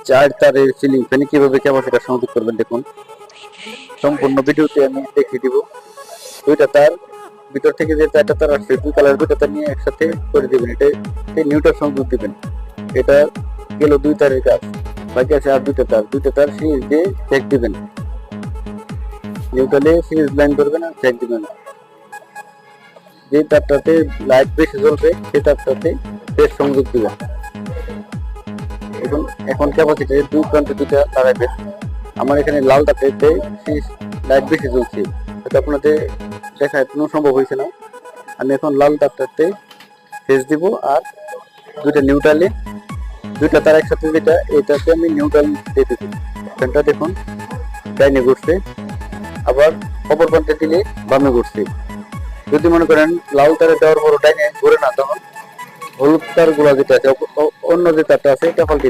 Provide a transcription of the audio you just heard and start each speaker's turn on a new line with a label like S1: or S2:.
S1: চার তারের সিলিং ফ্যানে কিভাবে ক্যাপাসিটর সংযোগ করবেন দেখুন, সম্পূর্ণ ভিডিওতে আমি দেখিয়ে দিব। দুইটা তার ভিতর থেকে যে চারটা তার আসছে, দুই কালার দুইটা তার নিয়ে একসাথে করে দিবেন, এটা নিউট্রাল সংযোগ দিবেন। এটা গেল দুই তারের কাজ, বাকি আছে আর দুইটা তার সিরিজ দিয়ে চেক দিবেন, নিউট্রালে সিরিজ লাইন করবেন আর চেক দিবেন। যে তারটাতে লাইট বেশি জ্বলবে সেই তারটাতে বেশ সংযোগ দিবেন। এবং এখন ক্যাপাসিটারের দুই প্রান্তে দুইটা লাগাইবেন। আমার এখানে লাল তারটাতে লাইট বেশি জ্বলছে, এটা আপনাদের দেখানো সম্ভব হয়েছে না। আমি এখন লাল তারটাতে ফেস দিব আর দুইটা নিউট্রালে দুইটা তার একসাথে যেটা এটাতে আমি নিউট্রাল দিয়ে দেবো। ফ্যানটা দেখুন ডাইনে ঘুরছে, আবার অপর প্রান্তে দিলে বামে ঘুরছে। যদি মনে করেন লাল তারে দেওয়ার পর ডাইনে ঘুরে না, তখন হলুদ তার গুলা যেটা আছে অন্য যে তারটা আছে এটা পাল্টে